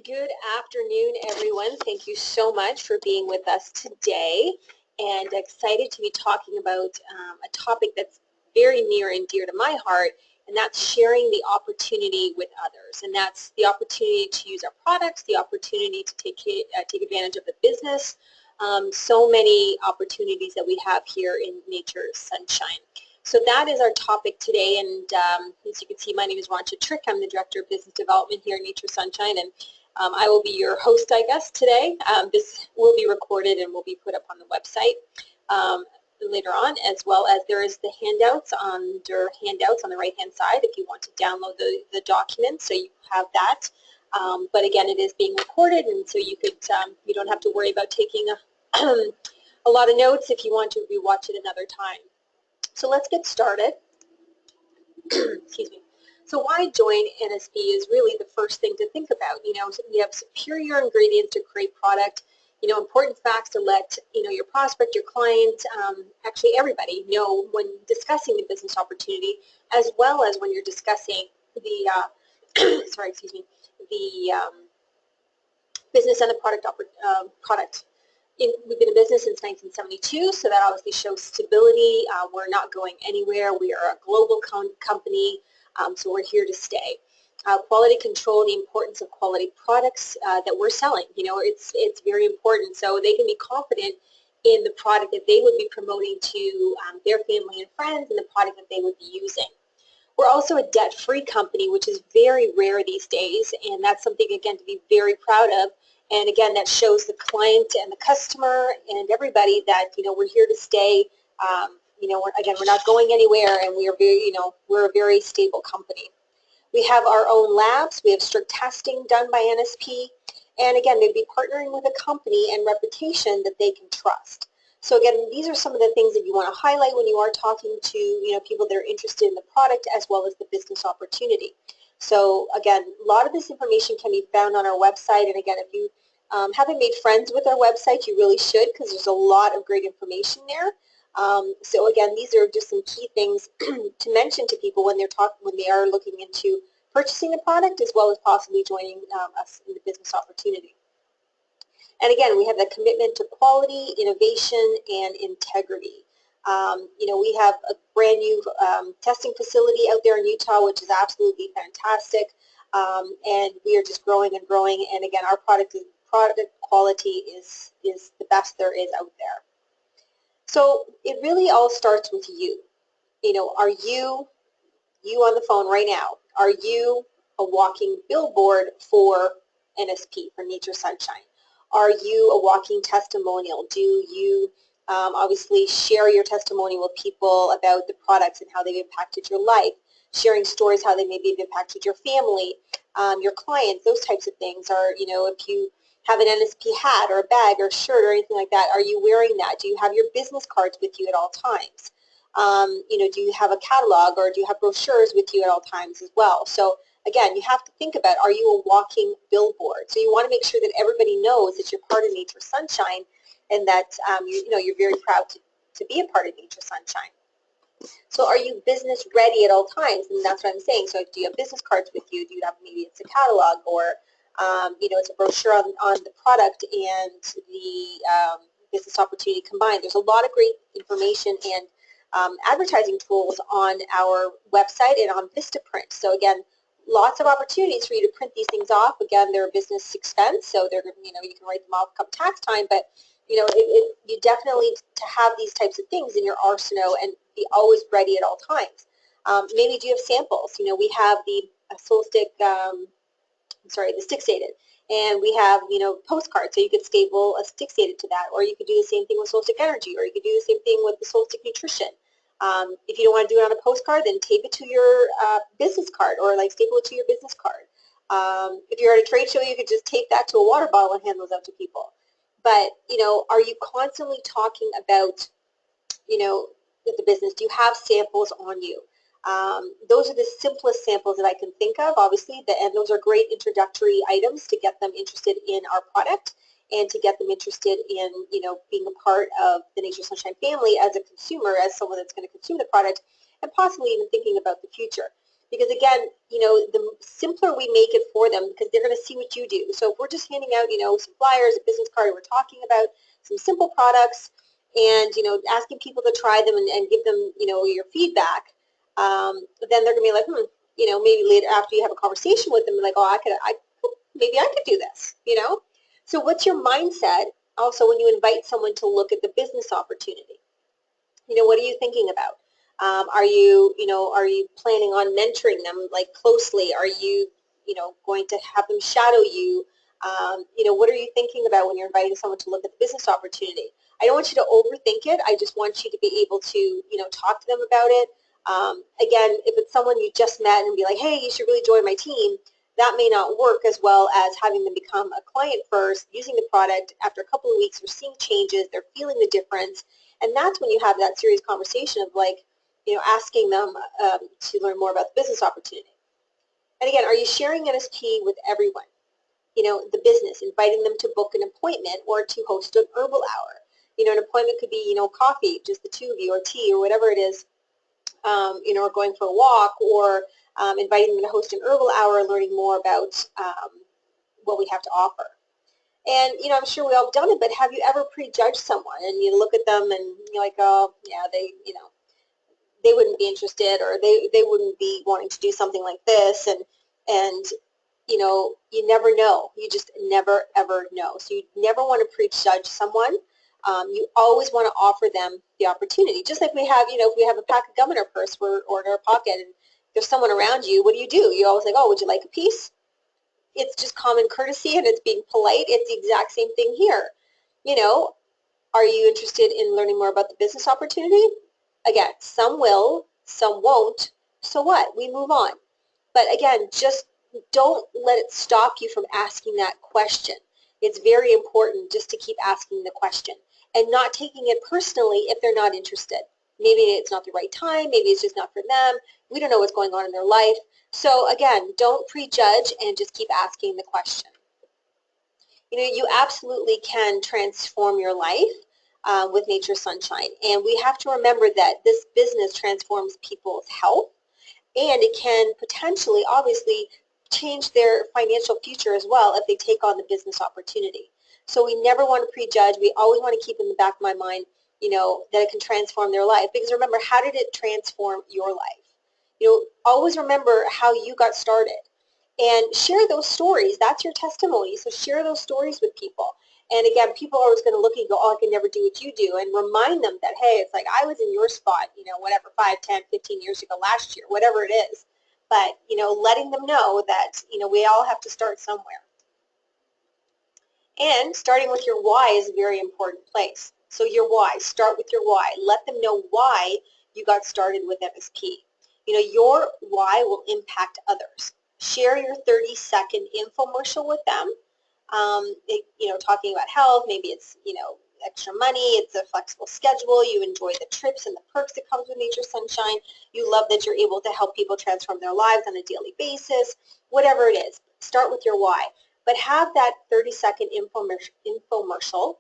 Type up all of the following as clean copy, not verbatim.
Good afternoon, everyone. Thank you so much for being with us today, and excited to be talking about a topic that's very near and dear to my heart, and that's sharing the opportunity with others. And that's the opportunity to use our products, the opportunity to take advantage of the business. So many opportunities that we have here in Nature's Sunshine. So that is our topic today, and as you can see, my name is Rancha Trick. I'm the Director of Business Development here at Nature's Sunshine, and I will be your host, I guess, today. This will be recorded and will be put up on the website later on, as well as there is the handouts under handouts on the right-hand side if you want to download the documents, so you have that. But again, it is being recorded, and so you could you don't have to worry about taking a lot of notes if you want to rewatch it another time. So let's get started. Excuse me. So why join NSP is really the first thing to think about. You know, we have superior ingredients to create product, you know, important facts to let, you know, your prospect, your client, actually everybody know when discussing the business opportunity, as well as when you're discussing the, sorry, excuse me, the business and the product. We've been in business since 1972, so that obviously shows stability. We're not going anywhere. We are a global company, so we're here to stay. Quality control, the importance of quality products that we're selling. You know, it's very important, so they can be confident in the product that they would be promoting to their family and friends, and the product that they would be using. We're also a debt-free company, which is very rare these days, and that's something, again, to be very proud of. And again, that shows the client and the customer and everybody that, you know, we're here to stay. You know, we're not going anywhere, and we are very, you know, we're a very stable company. We have our own labs. We have strict testing done by NSP. And again, they'd be partnering with a company and reputation that they can trust. So again, these are some of the things that you want to highlight when you are talking to, you know, people that are interested in the product as well as the business opportunity. So again, a lot of this information can be found on our website, and again, if you haven't made friends with our website, you really should, because there's a lot of great information there. So again, these are just some key things to mention to people when they are looking into purchasing the product, as well as possibly joining us in the business opportunity. And again, we have the commitment to quality, innovation, and integrity. You know, we have a brand new testing facility out there in Utah, which is absolutely fantastic, and we are just growing and growing. And again, our product quality is the best there is out there. So it really all starts with you. You know, are you on the phone right now, are you a walking billboard for NSP, for Nature's Sunshine? Are you a walking testimonial? Do you obviously share your testimony with people about the products and how they've impacted your life, sharing stories how they maybe have impacted your family, your clients, those types of things? Or, you know, if you have an NSP hat or a bag or a shirt or anything like that, are you wearing that? Do you have your business cards with you at all times? You know, do you have a catalog, or do you have brochures with you at all times as well? So again, you have to think about, are you a walking billboard? So you want to make sure that everybody knows that you're part of Nature's Sunshine, and that you know, you're very proud to be a part of Nature's Sunshine. So are you business ready at all times? And that's what I'm saying. So do you have business cards with you? Do you have, maybe it's a catalog, or you know, it's a brochure on the product and the business opportunity combined. There's a lot of great information and advertising tools on our website and on Vistaprint. So again, lots of opportunities for you to print these things off. Again, they're a business expense, so they're, you know, you can write them off come tax time, but you know, you definitely to have these types of things in your arsenal and be always ready at all times. Maybe do you have samples? You know, we have the Soul Stick, the Stick Dated, and we have, you know, postcards, so you could staple a Stick Dated to that, or you could do the same thing with Soul Stick Energy, or you could do the same thing with the Soul Stick Nutrition. If you don't want to do it on a postcard, then tape it to your business card, or like staple it to your business card. If you're at a trade show, you could just tape that to a water bottle and hand those out to people. But, you know, are you constantly talking about, you know, the business? Do you have samples on you? Those are the simplest samples that I can think of, obviously, and those are great introductory items to get them interested in our product and to get them interested in, you know, being a part of the Nature's Sunshine family as a consumer, as someone that's going to consume the product, and possibly even thinking about the future. Because again, the simpler we make it for them, because they're going to see what you do. So if we're just handing out, some flyers, a business card, we're talking about some simple products and, asking people to try them and give them, your feedback, then they're going to be like, maybe later after you have a conversation with them, like, oh, maybe I could do this, So what's your mindset also when you invite someone to look at the business opportunity? What are you thinking about? Are you planning on mentoring them like closely? Are you, going to have them shadow you? What are you thinking about when you're inviting someone to look at the business opportunity? I don't want you to overthink it. I just want you to be able to, talk to them about it. Again, if it's someone you just met and be like, hey, you should really join my team, that may not work as well as having them become a client first, using the product. After a couple of weeks, they're seeing changes, they're feeling the difference, and that's when you have that serious conversation of like, asking them to learn more about the business opportunity. And again, are you sharing NSP with everyone? The business, inviting them to book an appointment or to host an herbal hour. An appointment could be, coffee, just the two of you, or tea, or whatever it is, or going for a walk, or inviting them to host an herbal hour, learning more about what we have to offer. And, I'm sure we all have done it, but have you ever prejudged someone and you look at them and you're like, oh, yeah, they wouldn't be interested, or they wouldn't be wanting to do something like this, and you never know. You just never, ever know. So you never want to prejudge someone. You always want to offer them the opportunity. Just like we have, if we have a pack of gum in our purse or in our pocket and there's someone around you, what do? You always like, oh, would you like a piece? It's just common courtesy and it's being polite. It's the exact same thing here. Are you interested in learning more about the business opportunity? Again, some will, some won't. So what? We move on. But again, just don't let it stop you from asking that question. It's very important just to keep asking the question and not taking it personally if they're not interested. Maybe it's not the right time. Maybe it's just not for them. We don't know what's going on in their life. So again, don't prejudge and just keep asking the question. You absolutely can transform your life with Nature Sunshine. And we have to remember that this business transforms people's health, and it can potentially, obviously, change their financial future as well if they take on the business opportunity. So we never want to prejudge. We always want to keep in the back of my mind, that it can transform their life. Because remember, how did it transform your life? Always remember how you got started. And share those stories. That's your testimony. So share those stories with people. And again, people are always going to look at you and go, oh, I can never do what you do. And remind them that, hey, it's like I was in your spot, whatever, 5, 10, 15 years ago, last year, whatever it is. But, letting them know that, we all have to start somewhere. And starting with your why is a very important place. So your why, start with your why. Let them know why you got started with MSP. Your why will impact others. Share your 30-second infomercial with them. Talking about health, maybe it's, extra money, it's a flexible schedule, you enjoy the trips and the perks that comes with Nature Sunshine, you love that you're able to help people transform their lives on a daily basis, whatever it is. Start with your why. But have that 30-second infomercial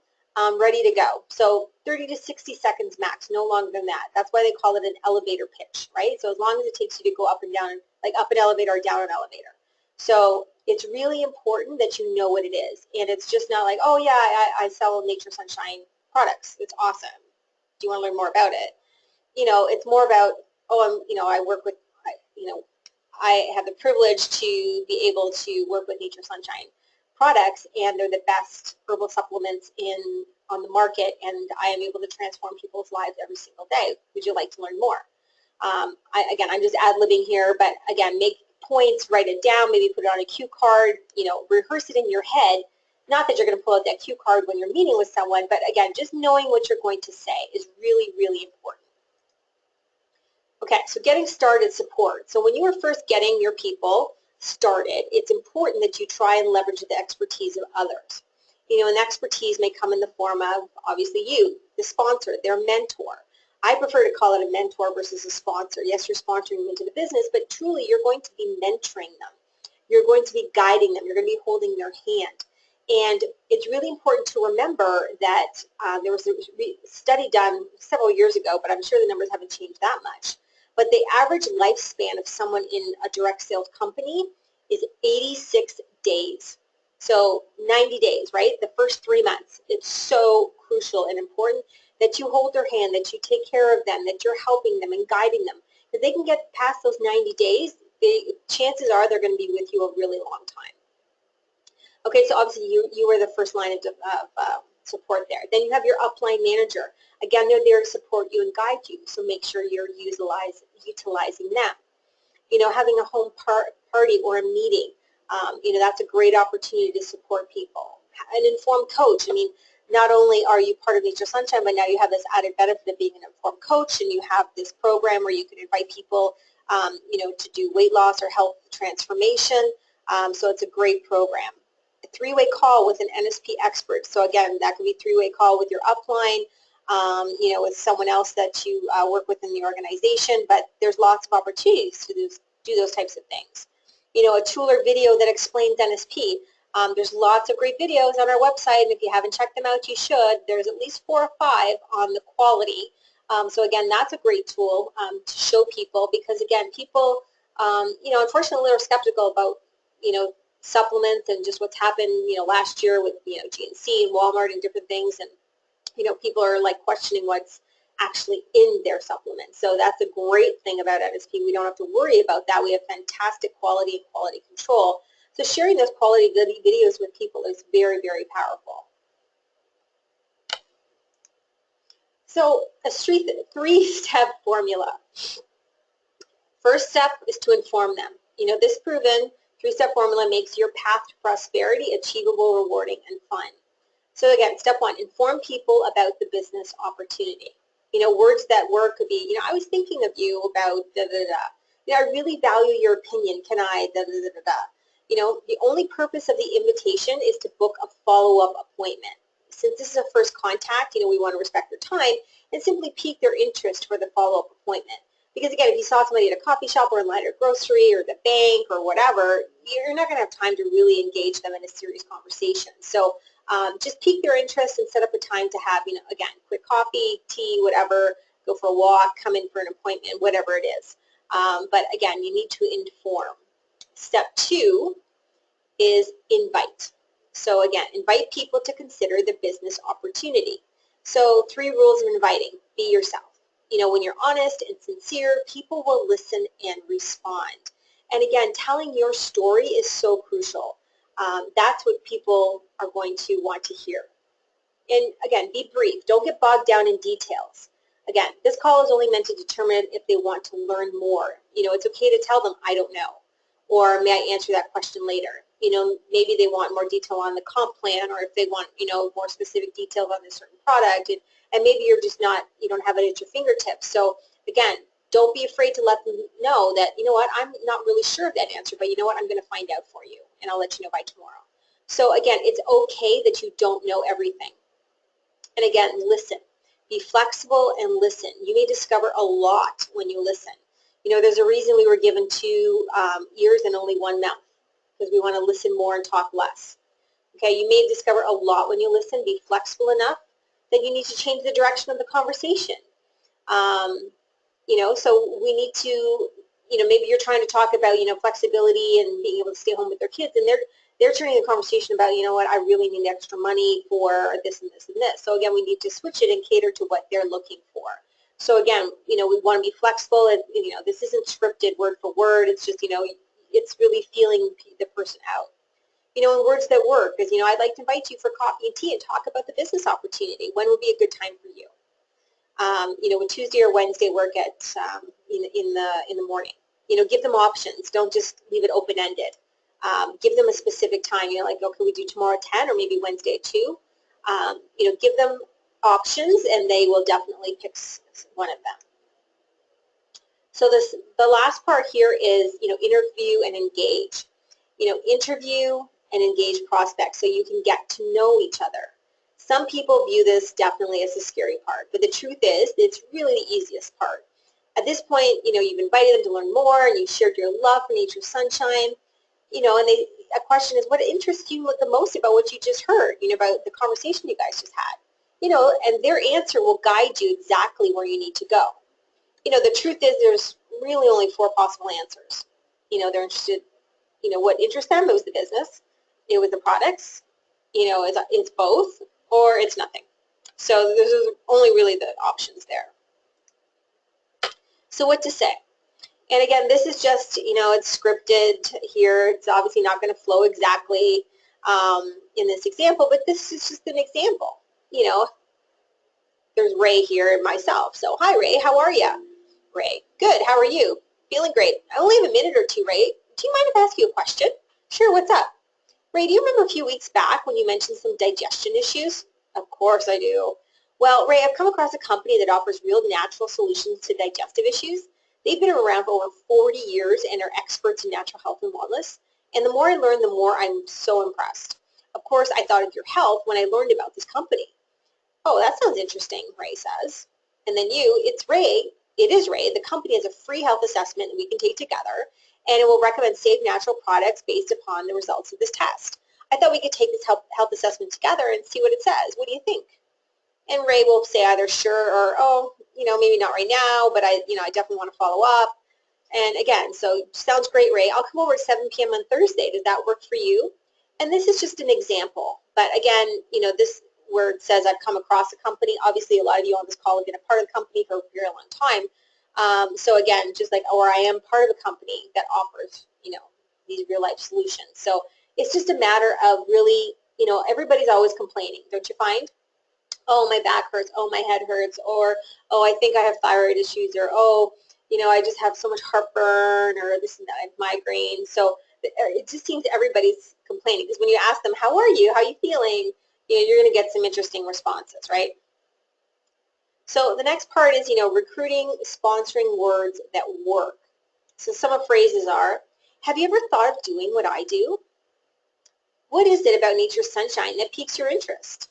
ready to go. So 30 to 60 seconds max, no longer than that. That's why they call it an elevator pitch, right? So as long as it takes you to go up and down, like up an elevator or down an elevator. So it's really important that you know what it is. And it's just not like, oh, yeah, I sell Nature Sunshine products. It's awesome. Do you want to learn more about it? It's more about, oh, I work with, I have the privilege to be able to work with Nature Sunshine products, and they're the best herbal supplements on the market, and I am able to transform people's lives every single day. Would you like to learn more? Again, I'm just ad-libbing here, but again, make points, write it down, maybe put it on a cue card, rehearse it in your head. Not that you're going to pull out that cue card when you're meeting with someone, but again, just knowing what you're going to say is really, really important. Okay, so getting started support. So when you are first getting your people started, it's important that you try and leverage the expertise of others. And expertise may come in the form of, obviously, you, the sponsor, their mentor. I prefer to call it a mentor versus a sponsor. Yes, you're sponsoring them into the business, but truly you're going to be mentoring them. You're going to be guiding them. You're going to be holding their hand. And it's really important to remember that there was a study done several years ago, but I'm sure the numbers haven't changed that much. but the average lifespan of someone in a direct sales company is 86 days. So 90 days, right? The first 3 months. It's so crucial and important that you hold their hand, that you take care of them, that you're helping them and guiding them. If they can get past those 90 days, chances are they're going to be with you a really long time. Okay, so obviously you are the first line of support there. Then you have your upline manager. Again, they're there to support you and guide you, so make sure you're utilizing them. You know, having a home party or a meeting, you know, that's a great opportunity to support people. An informed coach, I mean, not only are you part of Nature Sunshine, but now you have this added benefit of being an informed coach, and you have this program where you can invite people, you know, to do weight loss or health transformation. So it's a great program. A three-way call with an NSP expert. So again, that could be three-way call with your upline, you know, with someone else that you work with in the organization, but there's lots of opportunities to do those types of things. You know, a tool or video that explains NSP. There's lots of great videos on our website, and if you haven't checked them out, you should. There's at least 4 or 5 on the quality. So again, that's a great tool to show people, because again, people, you know, unfortunately are skeptical about, you know, supplements and just what's happened, you know, last year with, you know, GNC and Walmart and different things, and, you know, people are like questioning what's actually in their supplements. So that's a great thing about NSP. We don't have to worry about that. We have fantastic quality and quality control. So sharing those quality videos with people is very, very powerful. So a 3-step formula. First step is to inform them. You know, this proven 3-step formula makes your path to prosperity achievable, rewarding, and fun. So again, step 1, inform people about the business opportunity. You know, words that work could be, you know, I was thinking of you about da-da-da. You know, I really value your opinion. Can I da-da-da-da-da? You know, the only purpose of the invitation is to book a follow-up appointment. Since this is a first contact, you know, we want to respect their time and simply pique their interest for the follow-up appointment. Because again, if you saw somebody at a coffee shop or in line or grocery or the bank or whatever, you're not going to have time to really engage them in a serious conversation. So just pique their interest and set up a time to have, you know, again, quick coffee, tea, whatever, go for a walk, come in for an appointment, whatever it is. But again, you need to inform. Step 2 is invite. So again, invite people to consider the business opportunity. So 3 rules of inviting. Be yourself. You know, when you're honest and sincere, people will listen and respond. And again, telling your story is so crucial. That's what people are going to want to hear. And again, be brief. Don't get bogged down in details. Again, this call is only meant to determine if they want to learn more. You know, it's okay to tell them, I don't know. Or may I answer that question later? You know, maybe they want more detail on the comp plan, or if they want, you know, more specific details on a certain product, and maybe you're just not, you don't have it at your fingertips. So again, don't be afraid to let them know that, you know what, I'm not really sure of that answer, but you know what, I'm going to find out for you, and I'll let you know by tomorrow. So again, it's okay that you don't know everything. And again, listen. Be flexible and listen. You may discover a lot when you listen. You know, there's a reason we were given 2 ears and only 1 mouth, because we want to listen more and talk less. Okay, you may discover a lot when you listen. Be flexible enough that you need to change the direction of the conversation. You know, so we need to, you know, maybe you're trying to talk about, you know, flexibility and being able to stay home with their kids, and they're turning the conversation about, you know what, I really need extra money for this and this and this. So again, we need to switch it and cater to what they're looking for. So again, you know, we want to be flexible, and, you know, this isn't scripted word for word. It's just, you know, it's really feeling the person out. You know, in words that work, because, you know, I'd like to invite you for coffee and tea and talk about the business opportunity. When would be a good time for you? You know, would Tuesday or Wednesday work at in the morning? You know, give them options. Don't just leave it open-ended. Give them a specific time. You know, like, okay, we do tomorrow at 10 or maybe Wednesday at 2. You know, give them options, and they will definitely pick one of them. So the last part here is, you know, interview and engage. You know, interview and engage prospects so you can get to know each other. Some people view this definitely as the scary part, but the truth is it's really the easiest part. At this point, you know, you've invited them to learn more, and you've shared your love for Nature Sunshine. You know, and a question is, what interests you the most about what you just heard, you know, about the conversation you guys just had? You know, and their answer will guide you exactly where you need to go. You know, the truth is there's really only 4 possible answers. They're interested, what interests them. It was the business, it was the products, it's both, or it's nothing. So there's only really the options there. So what to say? And again, this is just, it's scripted here. It's obviously not going to flow exactly in this example, but this is just an example. There's Ray here and myself. So, hi, Ray. How are you? Ray, good. How are you? Feeling great. I only have a minute or two, Ray. Do you mind if I ask you a question? Sure, what's up? Ray, do you remember a few weeks back when you mentioned some digestion issues? Of course I do. Well, Ray, I've come across a company that offers real natural solutions to digestive issues. They've been around for over 40 years and are experts in natural health and wellness. And the more I learn, the more I'm so impressed. Of course, I thought of your health when I learned about this company. Oh, that sounds interesting, Ray says. And then it's Ray. It is Ray. The company has a free health assessment that we can take together, and it will recommend safe natural products based upon the results of this test. I thought we could take this health assessment together and see what it says. What do you think? And Ray will say either sure or, oh, maybe not right now, but I definitely want to follow up. And again, so sounds great, Ray. I'll come over at 7 p.m. on Thursday. Does that work for you? And this is just an example. But again, this where it says I've come across a company. Obviously, a lot of you on this call have been a part of the company for a very long time. So again, just like, or I am part of a company that offers, these real life solutions. So it's just a matter of really, everybody's always complaining, don't you find? Oh, my back hurts. Oh, my head hurts. Or, oh, I think I have thyroid issues. Or, oh, I just have so much heartburn, or this and that, I have migraine. So it just seems everybody's complaining, because when you ask them, how are you? How are you feeling? You're going to get some interesting responses, right? So the next part is, recruiting, sponsoring words that work. So some of the phrases are, have you ever thought of doing what I do? What is it about Nature's Sunshine that piques your interest?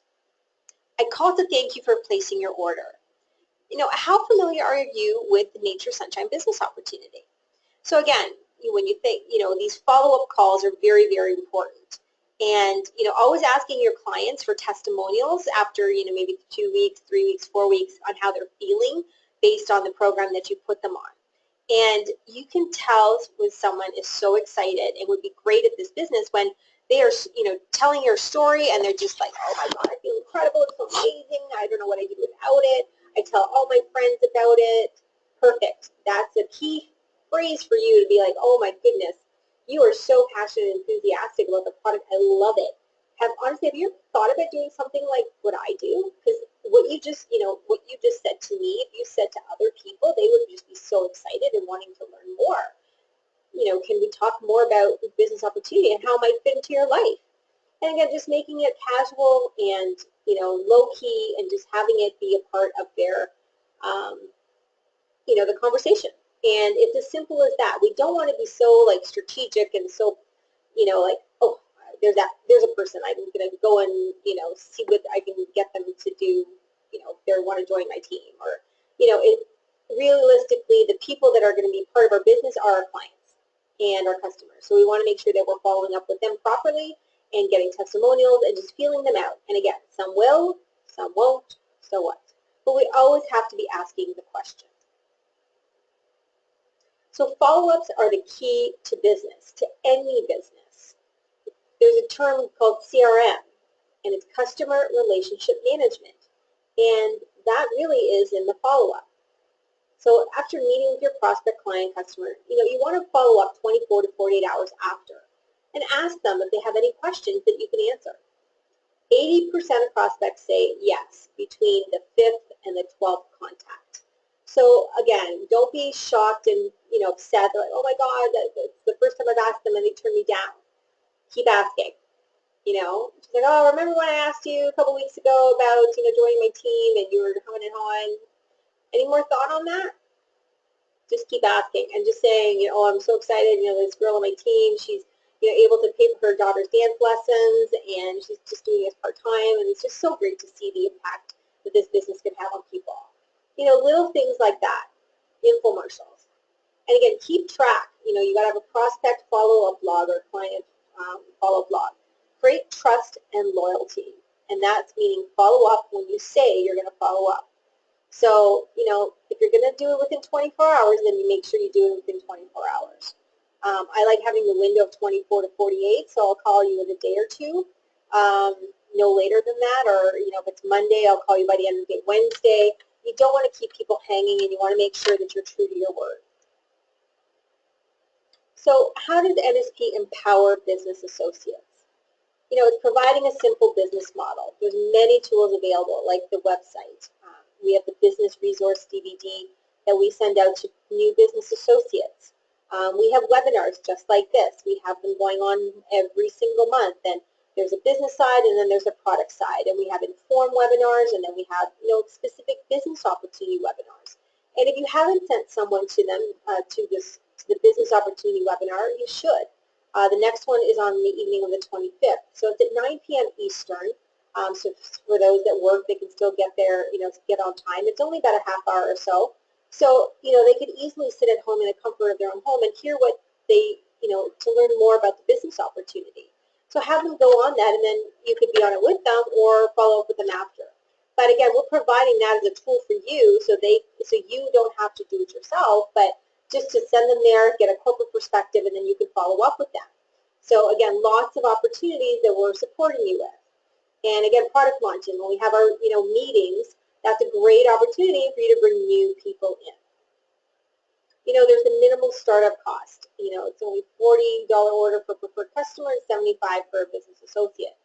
I called to thank you for placing your order. How familiar are you with the Nature's Sunshine business opportunity? So again, when you think, these follow-up calls are very, very important. And, always asking your clients for testimonials after, maybe 2 weeks, 3 weeks, 4 weeks on how they're feeling based on the program that you put them on. And you can tell when someone is so excited and would be great at this business when they are, telling your story and they're just like, oh my God, I feel incredible. It's so amazing. I don't know what I do without it. I tell all my friends about it. Perfect. That's a key phrase for you to be like, oh my goodness, you are so passionate and enthusiastic about the product. I love it. Honestly, have you ever thought about doing something like what I do? Because what you just said to me, if you said to other people, they would just be so excited and wanting to learn more. Can we talk more about the business opportunity and how it might fit into your life? And again, just making it casual and, low-key, and just having it be a part of their, the conversation. And it's as simple as that. We don't want to be so, strategic and so, like, oh, there's a person. I'm going to go and, see what I can get them to do, if they want to join my team. Or, realistically, the people that are going to be part of our business are our clients and our customers. So we want to make sure that we're following up with them properly and getting testimonials and just feeling them out. And again, some will, some won't, so what? But we always have to be asking the question. So follow-ups are the key to business, to any business. There's a term called CRM, and it's Customer Relationship Management. And that really is in the follow-up. So after meeting with your prospect, client, customer, you want to follow up 24 to 48 hours after and ask them if they have any questions that you can answer. 80% of prospects say yes between the 5th and the 12th contact. So again, don't be shocked and upset. They're like, oh my God, that's the first time I've asked them and they turned me down. Keep asking. She's like, oh, remember when I asked you a couple weeks ago about joining my team and you were humming and hawing? Any more thought on that? Just keep asking and just saying, oh, I'm so excited. This girl on my team, she's able to pay for her daughter's dance lessons, and she's just doing it part-time, and it's just so great to see the impact that this business can have on people. Little things like that, infomercials. And again, keep track. You got to have a prospect follow-up log or client follow-up log. Create trust and loyalty, and that's meaning follow up when you say you're going to follow up. So, if you're going to do it within 24 hours, then you make sure you do it within 24 hours. I like having the window of 24 to 48, so I'll call you in a day or two. No later than that, or if it's Monday, I'll call you by the end of the day Wednesday. You don't want to keep people hanging, and you want to make sure that you're true to your word. So how does NSP empower business associates? It's providing a simple business model. There's many tools available, like the website. We have the business resource DVD that we send out to new business associates. We have webinars just like this. We have them going on every single month, and there's a business side and then there's a product side, and we have informed webinars, and then we have specific business opportunity webinars. And if you haven't sent someone to them to the business opportunity webinar, you should. The next one is on the evening of the 25th. So it's at 9 p.m. Eastern. So for those that work, they can still get there, get on time. It's only about a half hour or so. So, they could easily sit at home in the comfort of their own home and hear what they, to learn more about the business opportunity. So have them go on that, and then you could be on it with them or follow up with them after. But again, we're providing that as a tool for you so you don't have to do it yourself, but just to send them there, get a corporate perspective, and then you can follow up with them. So again, lots of opportunities that we're supporting you with. And again, product launching, when we have our meetings, that's a great opportunity for you to bring new people in. There's a minimal startup cost. It's only $40 order for preferred customer and $75 for a business associate.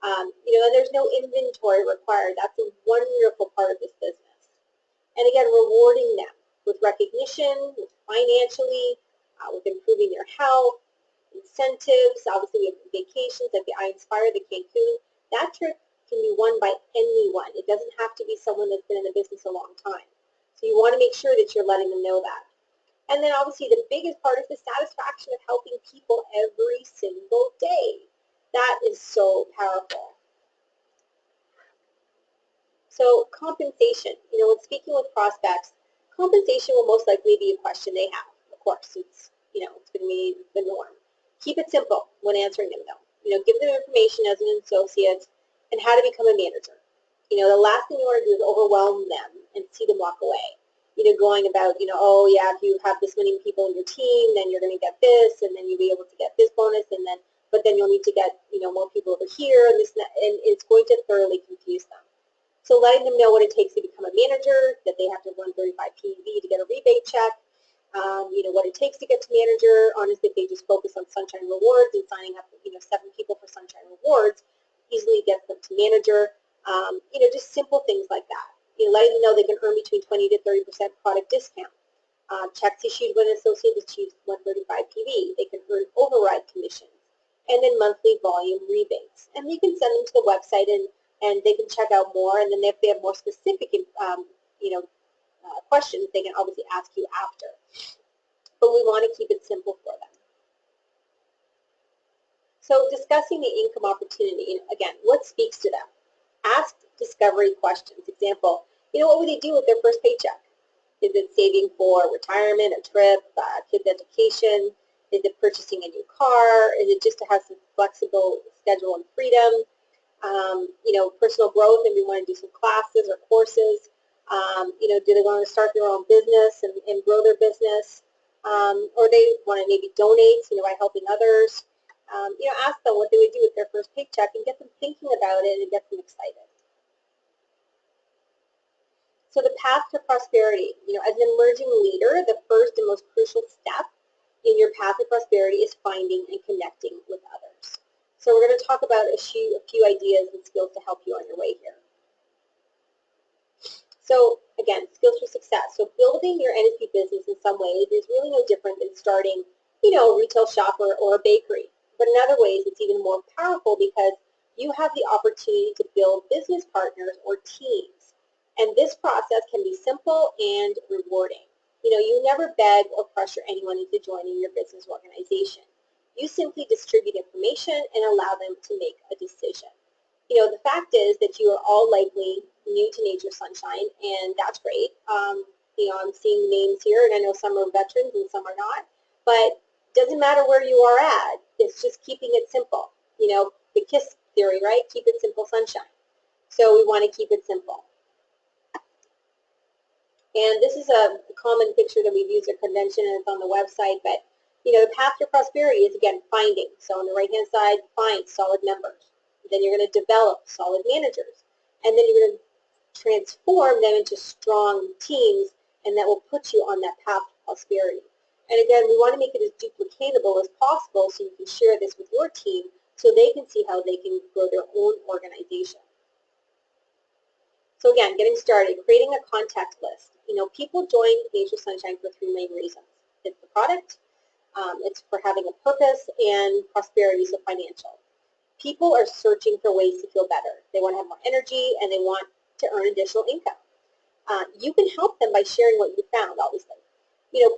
And there's no inventory required. That's a wonderful part of this business. And again, rewarding them with recognition, with financially, with improving their health, incentives. Obviously, we have vacations like the I Inspire, the Cancun. That trip can be won by anyone. It doesn't have to be someone that's been in the business a long time. So you want to make sure that you're letting them know that. And then obviously the biggest part is the satisfaction of helping people every single day. That is so powerful. So compensation, when speaking with prospects, compensation will most likely be a question they have. Of course, it's going to be the norm. Keep it simple when answering them though. Give them information as an associate and how to become a manager. The last thing you want to do is overwhelm them and see them walk away. Going about, oh yeah, if you have this many people in your team, then you're going to get this, and then you'll be able to get this bonus, but then you'll need to get, more people over here, and this, and it's going to thoroughly confuse them. So letting them know what it takes to become a manager, that they have to run 35 PV to get a rebate check, what it takes to get to manager. Honestly, if they just focus on Sunshine Rewards and signing up, 7 people for Sunshine Rewards, easily gets them to manager. Just simple things like that. Letting them know they can earn between 20 to 30% product discount. Checks issued when an associate achieves 135 PV. They can earn override commissions. And then monthly volume rebates. And you can send them to the website and they can check out more. And then if they have more specific, questions, they can obviously ask you after. But we want to keep it simple for them. So discussing the income opportunity, again, what speaks to them? Ask discovery questions. Example, what would they do with their first paycheck? Is it saving for retirement, a trip, kids' education? Is it purchasing a new car? Is it just to have some flexible schedule and freedom? Personal growth, and we want to do some classes or courses. Do they want to start their own business and grow their business? Or they want to maybe donate, by helping others. Ask them what they would do with their first paycheck and get them thinking about it and get them excited. So the path to prosperity, as an emerging leader, the first and most crucial step in your path to prosperity is finding and connecting with others. So we're going to talk about a few ideas and skills to help you on your way here. So again, skills for success. So building your NSP business in some ways is really no different than starting, a retail shop or a bakery. But in other ways, it's even more powerful because you have the opportunity to build business partners or teams. And this process can be simple and rewarding. You never beg or pressure anyone into joining your business organization. You simply distribute information and allow them to make a decision. The fact is that you are all likely new to Nature Sunshine, and that's great. I'm seeing names here, and I know some are veterans and some are not, but it doesn't matter where you are at. It's just keeping it simple. The KISS theory, right? Keep it simple, sunshine. So we want to keep it simple. And this is a common picture that we've used at convention, and it's on the website. But the path to prosperity is, again, finding. So on the right-hand side, find solid members. Then you're going to develop solid managers. And then you're going to transform them into strong teams, and that will put you on that path to prosperity. And again, we want to make it as duplicatable as possible so you can share this with your team so they can see how they can grow their own organization. So again, getting started, creating a contact list. People join Nature Sunshine for three main reasons. It's the product, it's for having a purpose, and prosperity, so financial. People are searching for ways to feel better. They want to have more energy, and they want to earn additional income. You can help them by sharing what you found, obviously.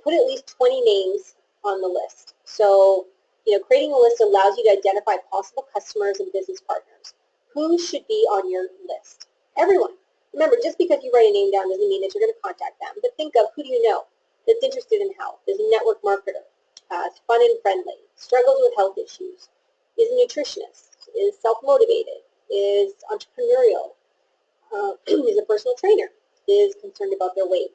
Put at least 20 names on the list. So, creating a list allows you to identify possible customers and business partners. Who should be on your list? Everyone. Remember, just because you write a name down doesn't mean that you're going to contact them. But think of, who do you know that's interested in health, is a network marketer, is fun and friendly, struggles with health issues, is a nutritionist, is self-motivated, is entrepreneurial, is a personal trainer, is concerned about their weight.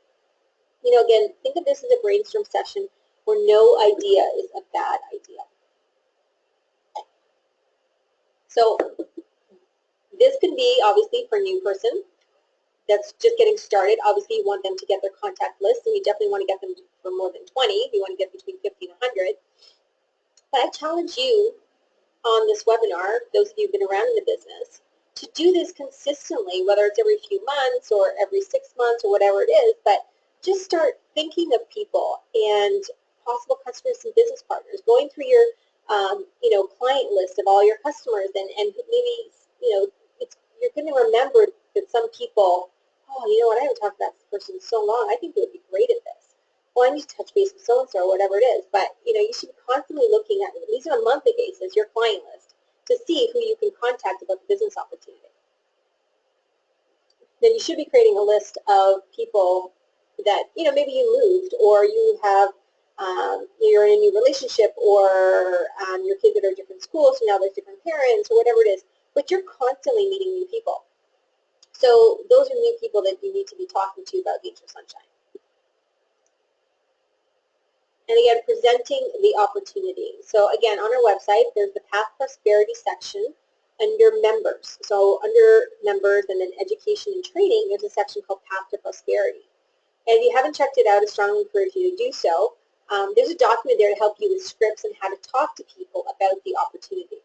Again, think of this as a brainstorm session where no idea is a bad idea. So this could be, obviously, for a new person that's just getting started. Obviously, you want them to get their contact list, and you definitely want to get them for more than 20. You want to get between 50 and 100. But I challenge you on this webinar, those of you who've been around in the business, to do this consistently, whether it's every few months or every 6 months or whatever it is, but just start thinking of people and possible customers and business partners, going through your client list of all your customers, and maybe you're going to remember that some people, oh, you know what, I haven't talked to that person in so long, I think they would be great at this. Well, I need to touch base with so-and-so or whatever it is, but you should be constantly looking at least on a monthly basis your client list to see who you can contact about the business opportunity. Then you should be creating a list of people that maybe you moved, or you have you're in a new relationship, or your kids are at different schools, so now there's different parents, or whatever it is, but you're constantly meeting new people. So those are new people that you need to be talking to about Nature Sunshine. And again, presenting the opportunity. So again, on our website, there's the Path Prosperity section under members. So under members and then education and training, there's a section called Path to Prosperity. And if you haven't checked it out, I strongly encourage you to do so. There's a document there to help you with scripts and how to talk to people about the opportunity.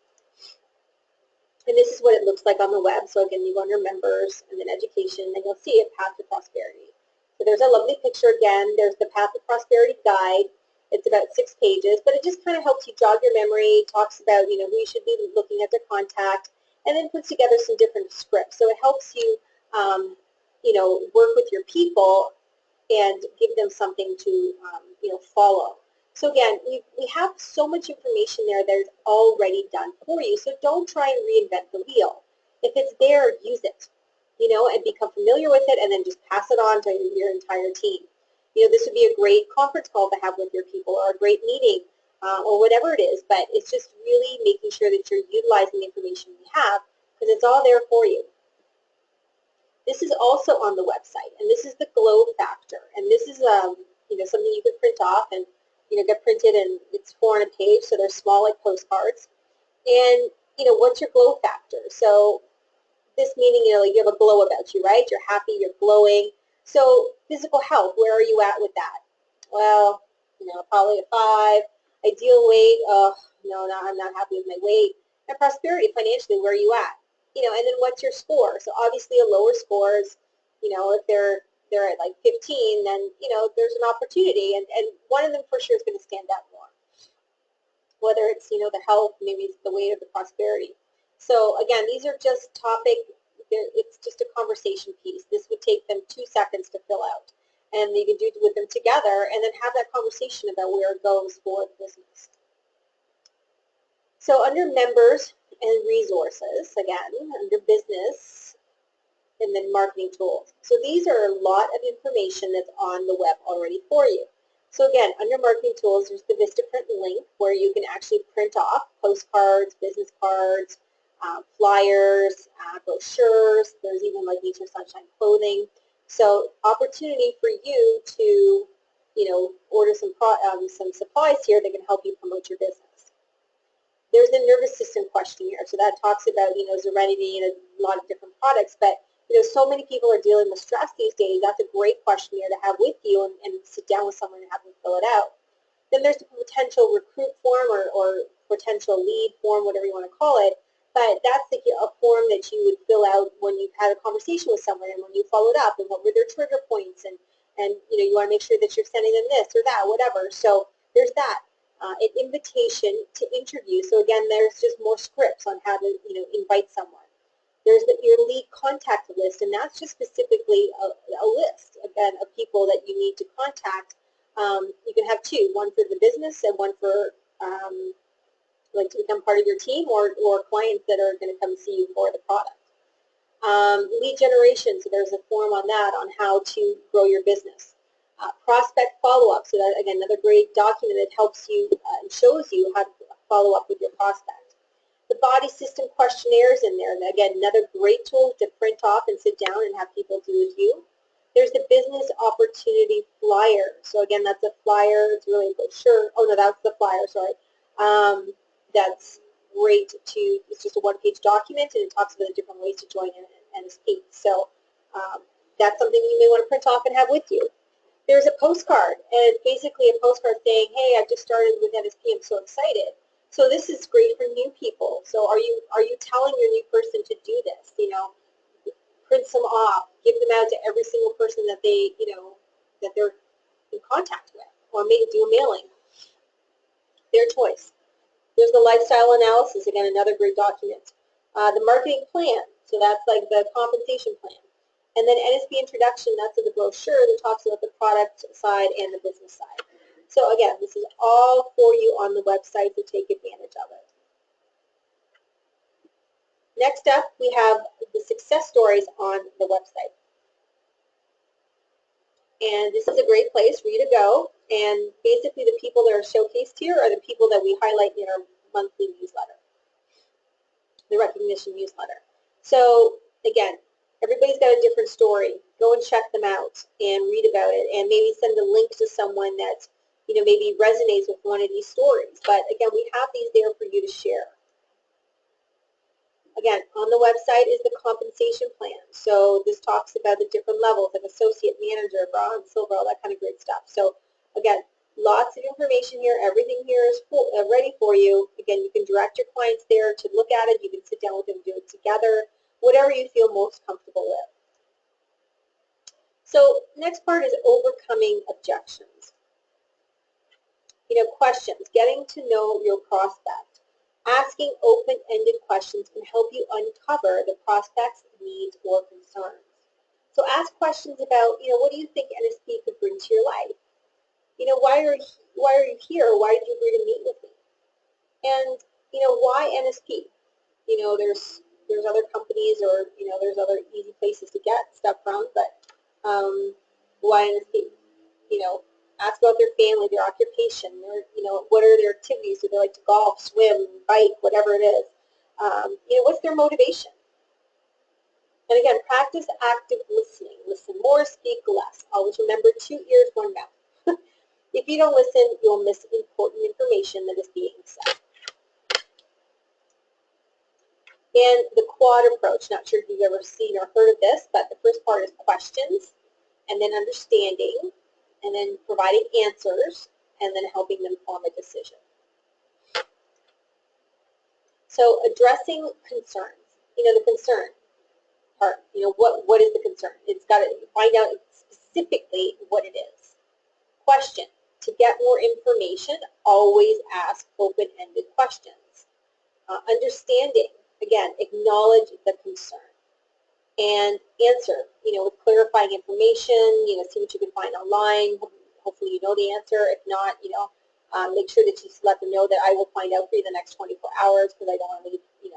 And this is what it looks like on the web. So again, you go under members and then education, and you'll see it, Path to Prosperity. So there's a lovely picture again. There's the Path to Prosperity guide. It's about 6 pages, but it just kind of helps you jog your memory, talks about, who you should be looking at their contact, and then puts together some different scripts. So it helps you, work with your people and give them something to, follow. So again, we have so much information there that is already done for you, so don't try and reinvent the wheel. If it's there, use it, and become familiar with it, and then just pass it on to your entire team. This would be a great conference call to have with your people, or a great meeting, or whatever it is, but it's just really making sure that you're utilizing the information you have, because it's all there for you. This is also on the website, and this is the glow factor, and this is something you can print off and get printed, and it's 4 on a page, so they're small like postcards. And what's your glow factor? So this meaning you have a glow about you, right? You're happy, you're glowing. So physical health, where are you at with that? Well, probably a 5. Ideal weight, no, I'm not happy with my weight. And prosperity, financially, where are you at? And then what's your score? So obviously a lower score is, if they're at like 15, then, there's an opportunity, and one of them for sure is going to stand out more. Whether it's, the health, maybe it's the weight, or the prosperity. So again, these are just it's just a conversation piece. This would take them 2 seconds to fill out. And you can do it with them together and then have that conversation about where it goes for the business. So under members and resources, again, under business, and then marketing tools. So these are a lot of information that's on the web already for you. So again, under marketing tools, there's the Vistaprint link where you can actually print off postcards, business cards, flyers, brochures. There's even like Nature Sunshine clothing. So opportunity for you to, order some supplies here that can help you promote your business. There's the nervous system questionnaire. So that talks about, serenity and a lot of different products. But, so many people are dealing with stress these days. That's a great questionnaire to have with you and sit down with someone and have them fill it out. Then there's the potential recruit form or potential lead form, whatever you want to call it. But that's a form that you would fill out when you've had a conversation with someone and when you followed up and what were their trigger points and you want to make sure that you're sending them this or that, whatever. So there's that. An invitation to interview. So again, there's just more scripts on how to invite someone. There's your lead contact list, and that's just specifically a list, again, of people that you need to contact. You can have two, one for the business and one for like to become part of your team or clients that are going to come see you for the product. Lead generation, so there's a form on that on how to grow your business. Prospect follow-up, so that again another great document that helps you and shows you how to follow up with your prospect. The body system questionnaires in there, and again another great tool to print off and sit down and have people do with you. There's the business opportunity flyer. So again, that's a flyer. It's really a brochure. Oh no, that's the flyer. Sorry. That's great to. It's just a one-page document, and it talks about the different ways to join NSP. So that's something you may want to print off and have with you. There's a postcard, and it's basically a postcard saying, "Hey, I've just started with NSP. I'm so excited." So this is great for new people. So are you telling your new person to do this? Print some off, give them out to every single person that they, that they're in contact with, or maybe do a mailing. Their choice. There's the lifestyle analysis, again, another great document. The marketing plan, so that's like the compensation plan. And then NSP introduction, that's in the brochure that talks about the product side and the business side. So again, this is all for you on the website to take advantage of it. Next up, we have the success stories on the website. And this is a great place for you to go. And basically the people that are showcased here are the people that we highlight in our monthly newsletter, the recognition newsletter. So again, everybody's got a different story. Go and check them out and read about it and maybe send a link to someone that maybe resonates with one of these stories. But again, we have these there for you to share. Again, on the website is the compensation plan. So this talks about the different levels of associate, manager, bronze, silver, all that kind of great stuff. So again, lots of information here. Everything here is ready for you. Again, you can direct your clients there to look at it. You can sit down with them and do it together, whatever you feel most comfortable with. So next part is overcoming objections. Questions, getting to know your prospect. Asking open-ended questions can help you uncover the prospect's needs or concerns. So ask questions about, what do you think NSP could bring to your life? Why are you here? Why did you agree to meet with me? And, why NSP? There's other companies or, there's other easy places to get stuff from, but why NSP? Ask about their family, their occupation, their, what are their activities? Do they like to golf, swim, bike, whatever it is? What's their motivation? And again, practice active listening. Listen more, speak less. Always remember 2 ears, 1 mouth. If you don't listen, you'll miss important information that is being said. And the Q.U.A.D approach, not sure if you've ever seen or heard of this, but the first part is questions, and then understanding, and then providing answers, and then helping them form a decision. So addressing concerns. The concern part, what is the concern? It's got to find out specifically what it is. Question. To get more information, always ask open-ended questions. Understanding. Again, acknowledge the concern. And answer, with clarifying information, see what you can find online. Hopefully you know the answer. If not, make sure that you let them know that I will find out for you the next 24 hours because I don't want to leave, you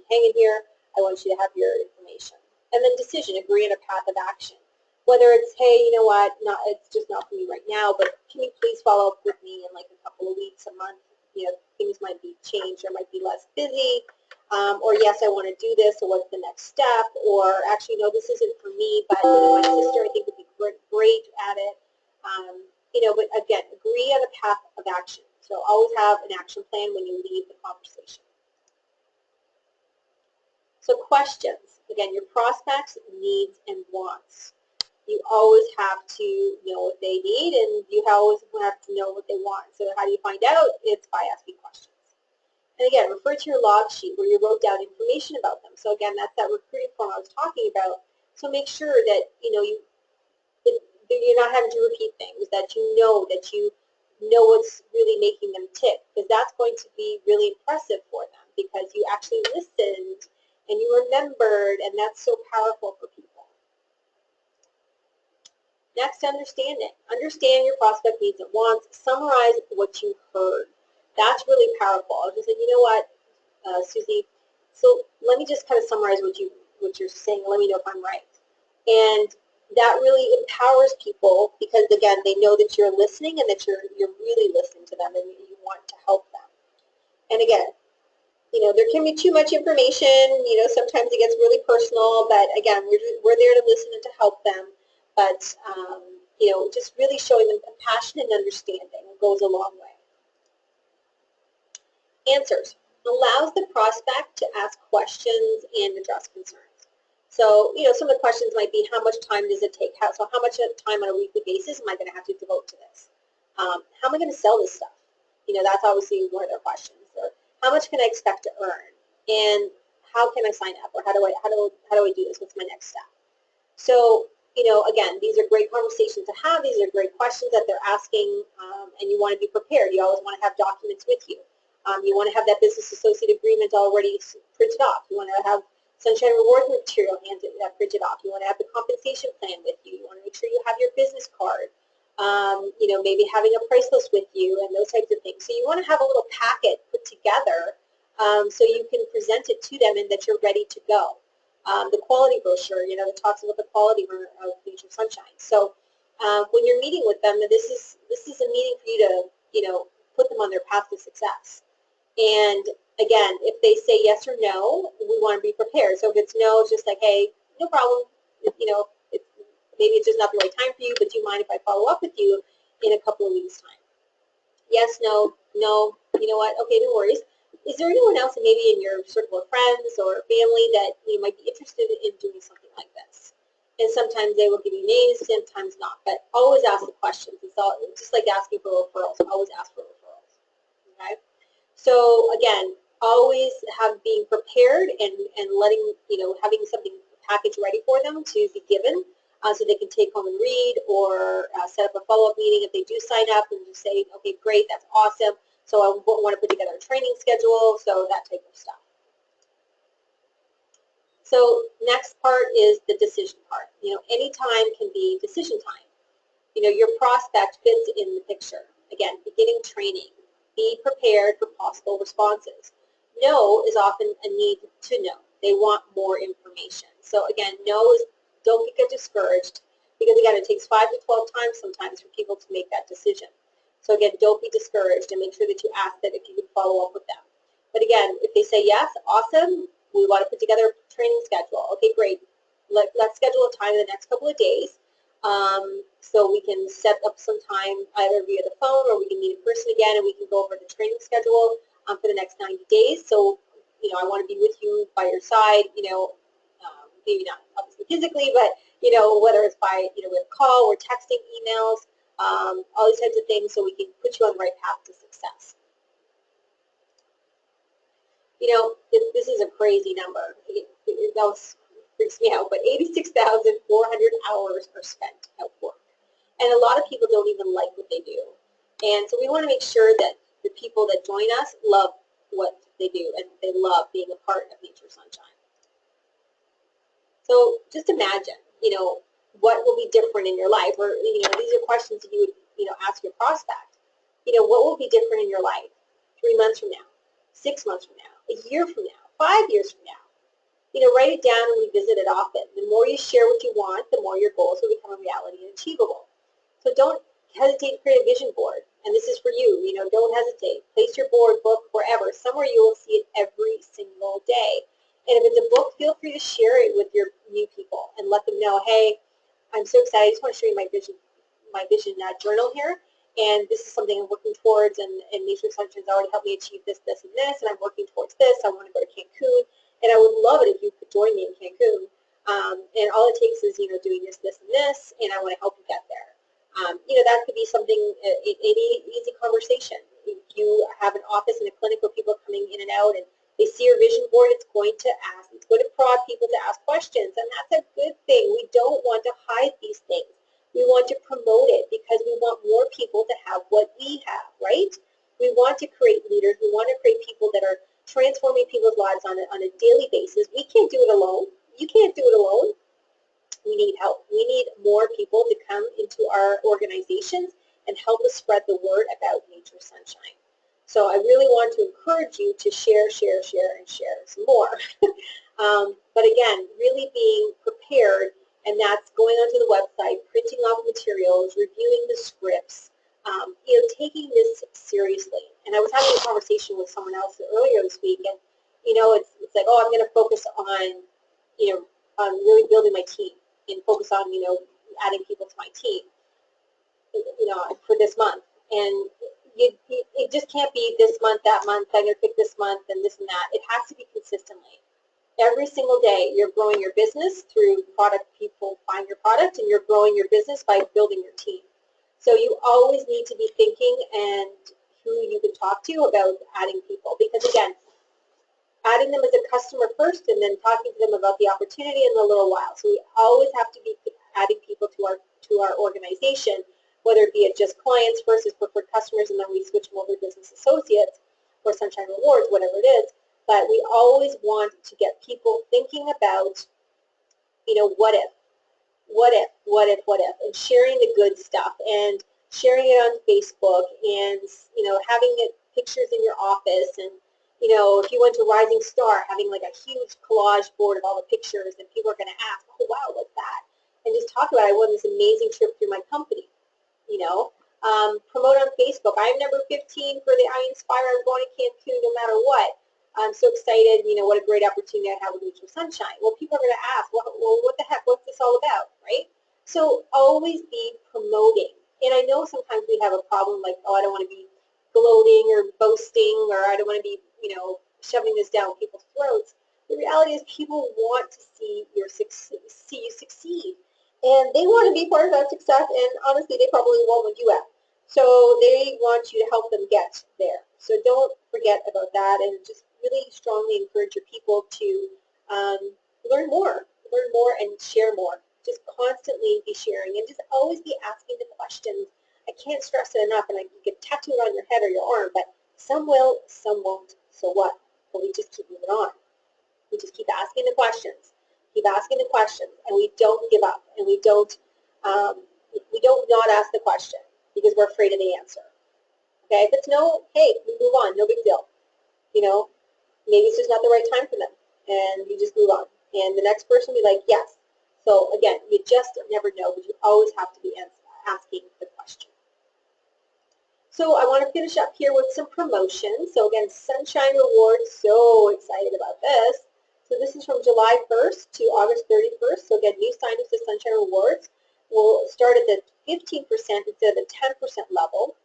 hanging here. I want you to have your information. And then decision, agree on a path of action. Whether it's, hey, it's just not for me right now, but can you please follow up with me in like a couple of weeks, a month? Things might be changed or might be less busy. or yes, I want to do this, so what's the next step, or actually, no, this isn't for me, but my sister, I think, would be great at it. But again, agree on a path of action. So always have an action plan when you leave the conversation. So questions. Again, your prospects' needs and wants. You always have to know what they need, and you always have to know what they want. So how do you find out? It's by asking questions. And again, refer to your log sheet where you wrote down information about them. So again, that's that recruiting form I was talking about. So make sure that you're not having to repeat things, that you know what's really making them tick, because that's going to be really impressive for them because you actually listened and you remembered, and that's so powerful for people. Next, understanding. Understand your prospect needs and wants. Summarize what you heard. That's really powerful. I was just like, you know what, Susie, so let me just kind of summarize what you're saying. Let me know if I'm right. And that really empowers people because, again, they know that you're listening and that you're really listening to them and you want to help them. And again, there can be too much information. Sometimes it gets really personal, but again, we're there to listen and to help them. But, just really showing them compassion and understanding goes a long way. Answers. Allows the prospect to ask questions and address concerns. So, some of the questions might be, how much time does it take? So how much time on a weekly basis am I going to have to devote to this? How am I going to sell this stuff? That's obviously one of their questions. Or how much can I expect to earn? And how can I sign up? Or how do I do this? What's my next step? So, again, these are great conversations to have. These are great questions that they're asking, and you want to be prepared. You always want to have documents with you. You want to have that business associate agreement already printed off. You want to have Sunshine Rewards material printed off. You want to have the compensation plan with you. You want to make sure you have your business card. Maybe having a price list with you and those types of things. So you want to have a little packet put together so you can present it to them and that you're ready to go. The quality brochure, that talks about the quality of Nature Sunshine. So when you're meeting with them, this is a meeting for you to, put them on their path to success. And again, if they say yes or no, we want to be prepared. So if it's no, it's just like, hey, no problem. Maybe it's just not the right time for you, but do you mind if I follow up with you in a couple of weeks' time? Yes, no, you know what? Okay, no worries. Is there anyone else maybe in your circle of friends or family that you might be interested in doing something like this? And sometimes they will give you names, sometimes not. But always ask the questions. It's all just like asking for referrals. Always ask for referrals. Okay. So again, always being prepared and letting having something package ready for them to be given so they can take home and read or set up a follow-up meeting if they do sign up and just say, okay, great, that's awesome. So I want to put together a training schedule, so that type of stuff. So next part is the decision part. Any time can be decision time. Your prospect fits in the picture. Again, beginning training. Be prepared for possible responses. No is often a need to know. They want more information. So again, no is, don't get discouraged because again, it takes 5 to 12 times sometimes for people to make that decision. So again, don't be discouraged and make sure that you ask that if you can follow up with them. But again, if they say yes, awesome, we want to put together a training schedule. Okay, great. Let's schedule a time in the next couple of days so we can set up some time either via the phone or we can meet in person again and we can go over the training schedule for the next 90 days. So, I want to be with you by your side, maybe not obviously physically, but, whether it's by, with call or texting, emails, all these types of things so we can put you on the right path to success. This is a crazy number. That freaks me out, but 86,400 hours are spent at work. And a lot of people don't even like what they do. And so we want to make sure that the people that join us love what they do and they love being a part of Nature Sunshine. So just imagine, what will be different in your life? Or, these are questions that you would, ask your prospect. What will be different in your life 3 months from now, 6 months from now, a year from now, 5 years from now? Write it down and revisit it often. The more you share what you want, the more your goals will become a reality and achievable. So don't hesitate to create a vision board And this is for you. Don't hesitate. Place your board book wherever. Somewhere you will see it every single day. And if it's a book, feel free to share it with your new people and let them know, hey, I'm so excited. I just want to show you my vision journal here. And this is something I'm working towards, and Nature Sunshine's already helped me achieve this, this, and this, and I'm working towards this. I want to go to Cancun, and I would love it if you could join me in Cancun. And all it takes is, doing this, this, and this, and I want to help you get there. That could be something, any easy conversation. If you have an office and a clinic where people are coming in and out, and they see your vision board, it's going to prod people to ask questions, and that's a good thing. We don't want to hide these things. We want to promote it because we want more people to have what we have, right? We want to create leaders. We want to create people that are transforming people's lives on a daily basis. We can't do it alone. You can't do it alone. We need help. We need more people to come into our organizations and help us spread the word about Nature Sunshine. So I really want to encourage you to share, and share some more. But again, really being prepared, and that's going onto the website, printing off materials, reviewing the scripts, taking this seriously. And I was having a conversation with someone else earlier this week, and it's like, oh, I'm going to focus on, on really building my team and focus on, adding people to my team, for this month. And it just can't be this month, that month, I'm going to pick this month and this and that. It has to be consistently. Every single day, you're growing your business through product. People find your product, and you're growing your business by building your team. So you always need to be thinking and who you can talk to about adding people. Because again, adding them as a customer first, and then talking to them about the opportunity in a little while. So we always have to be adding people to our organization, whether it be just clients first as preferred customers, and then we switch them over to business associates or Sunshine Rewards, whatever it is. But we always want to get people thinking about, what if, and sharing the good stuff, and sharing it on Facebook, and, having it pictures in your office, and, if you went to Rising Star, having like a huge collage board of all the pictures, and people are going to ask, oh, wow, what's that? And just talk about, I won this amazing trip through my company, promote on Facebook. I'm number 15 for the I Inspire. I'm going to Cancun no matter what. I'm so excited, what a great opportunity I have with Nature Sunshine. Well, people are going to ask, well, what the heck, what's this all about, right? So always be promoting. And I know sometimes we have a problem like, oh, I don't want to be gloating or boasting, or I don't want to be, shoving this down people's throats. The reality is people want to see you succeed. And they want to be part of that success, and honestly, they probably won't when you have. So they want you to help them get there. So don't forget about that, and just really strongly encourage your people to learn more and share more. Just constantly be sharing, and just always be asking the questions. I can't stress it enough, and you get tattooed on your head or your arm, but some will, some won't. So what? But we just keep moving on. We just keep asking the questions. Keep asking the questions, and we don't give up, and we don't not ask the question because we're afraid of the answer. Okay, if it's no, hey, we move on, no big deal. Maybe it's just not the right time for them, and you just move on. And the next person will be like, yes. So again, you just never know, but you always have to be asking the question. So I want to finish up here with some promotions. So again, Sunshine Rewards, so excited about this. So this is from July 1st to August 31st. So again, new sign-ups to Sunshine Rewards will start at the 15% instead of the 10% level.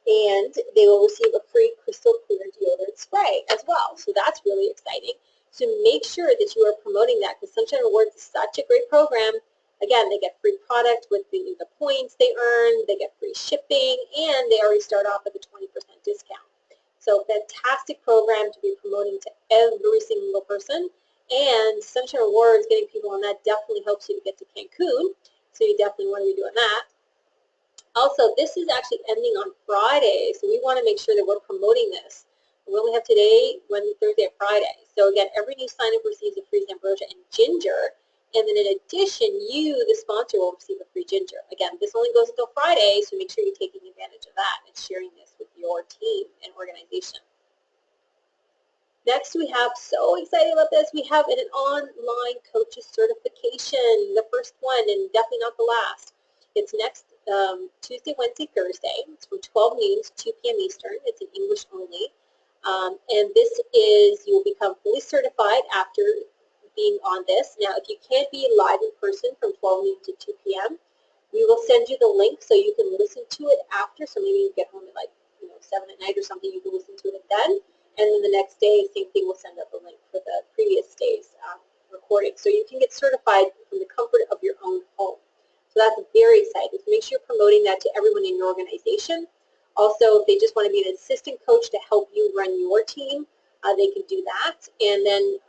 And they will receive a free crystal clear deodorant spray as well. So that's really exciting. So make sure that you are promoting that, because Sunshine Rewards is such a great program. Again, they get free product with the points they earn, they get free shipping, and they already start off with a 20% discount. So fantastic program to be promoting to every single person. And Sunshine Rewards, getting people on that definitely helps you to get to Cancun. So you definitely want to be doing that. Also, this is actually ending on Friday, so we want to make sure that we're promoting this. We only have today, Wednesday, Thursday, and Friday. So again, every new sign-up receives a free ambrosia and ginger. And then in addition, you, the sponsor, will receive a free ginger. Again, this only goes until Friday, so make sure you're taking advantage of that and sharing this with your team and organization. Next, we have, so excited about this, we have an online coaches certification, the first one and definitely not the last. It's next Tuesday, Wednesday, Thursday. It's from 12 noon to 2 p.m. Eastern. It's in English only. And this is, you will become fully certified after being on this. Now, if you can't be live in person from 12 noon to 2 p.m., we will send you the link so you can listen to it after. So maybe you get home at 7 at night or something, you can listen to it then. And then the next day, same thing, we'll send out the link for the previous day's recording. So you can get certified from the comfort of your own home. So that's very exciting. So make sure you're promoting that to everyone in your organization. Also, if they just want to be an assistant coach to help you run your team, they can do that. And then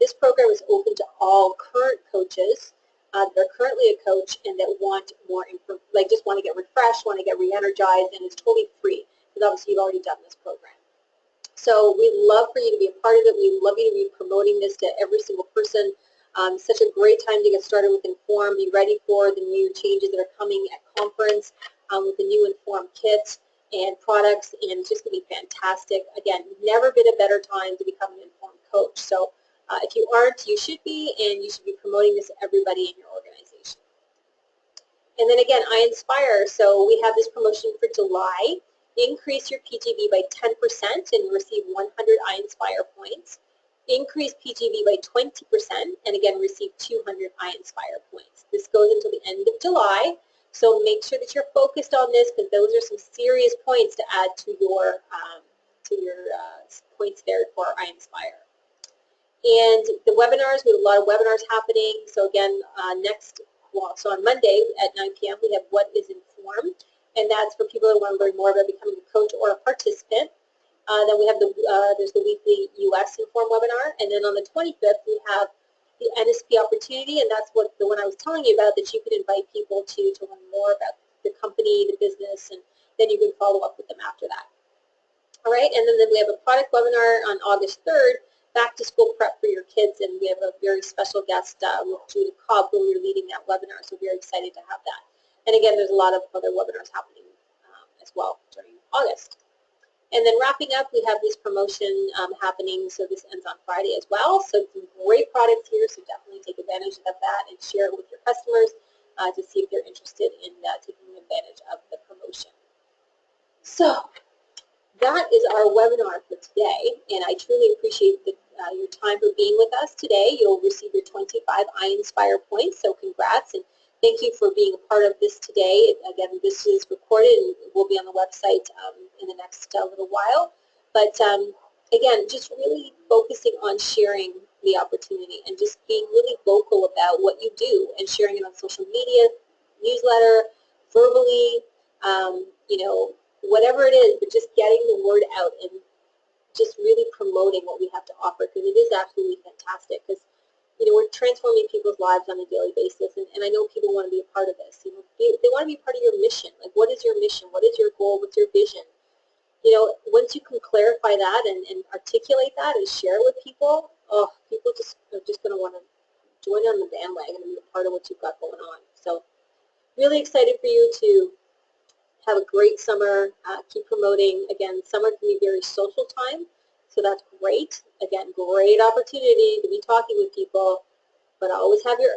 this program is open to all current coaches that are currently a coach and that want more, just want to get refreshed, want to get re-energized, and it's totally free because obviously you've already done this program. So we'd love for you to be a part of it. We'd love you to be promoting this to every single person. Such a great time to get started with Inform. Be ready for the new changes that are coming at conference with the new Inform kit and products, and it's just going to be fantastic. Again, never been a better time to become an Informed coach. So if you aren't, you should be, and you should be promoting this to everybody in your organization. And then again, I Inspire. So we have this promotion for July. Increase your PGV by 10% and receive 100 I Inspire points. Increase PGV by 20% and again receive 200 I Inspire points. This goes until the end of July. So make sure that you're focused on this because those are some serious points to add to your points there for I Inspire. And the webinars, we have a lot of webinars happening. So again, so on Monday at 9 p.m. we have What is Inform, and that's for people who want to learn more about becoming a coach or a participant. Then we have there's the weekly U.S. Inform webinar, and then on the 25th we have the NSP opportunity, and that's what the one I was telling you about, that you can invite people to learn more about the company, the business, and then you can follow up with them after that. All right, and then we have a product webinar on August 3rd, back to school prep for your kids, and we have a very special guest with Q.U.A.D, who we're leading that webinar, so we're excited to have that. And again, there's a lot of other webinars happening as well during August. And then wrapping up, we have this promotion happening, so this ends on Friday as well. So some great products here, so definitely take advantage of that and share it with your customers to see if they're interested in taking advantage of the promotion. So that is our webinar for today, and I truly appreciate your time for being with us today. You'll receive your 25 I Inspire points, so congrats, and thank you for being a part of this today. Again, this is recorded and will be on the website in the next little while. But again, just really focusing on sharing the opportunity and just being really vocal about what you do and sharing it on social media, newsletter, verbally, whatever it is, but just getting the word out and just really promoting what we have to offer, because it is absolutely fantastic. Because we're transforming people's lives on a daily basis, and I know people want to be a part of this. They want to be part of your mission. Like, what is your mission? What is your goal? What's your vision? Once you can clarify that and articulate that and share it with people, people are just going to want to join on the bandwagon and be a part of what you've got going on. So really excited for you to have a great summer. Keep promoting. Again, summer can be very social time, so that's great. Again, great opportunity to be talking with people, but always have your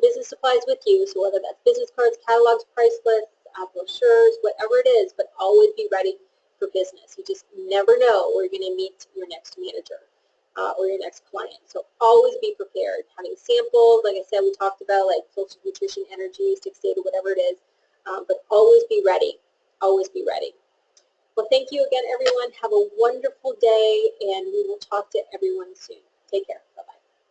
business supplies with you. So whether that's business cards, catalogs, price lists, brochures, whatever it is, but always be ready for business. You just never know where you're going to meet your next manager or your next client. So always be prepared. Having samples, like I said, we talked about, like social nutrition, energy, 6 data, whatever it is. But always be ready. Always be ready. Well, thank you again, everyone. Have a wonderful day, and we will talk to everyone soon. Take care. Bye-bye.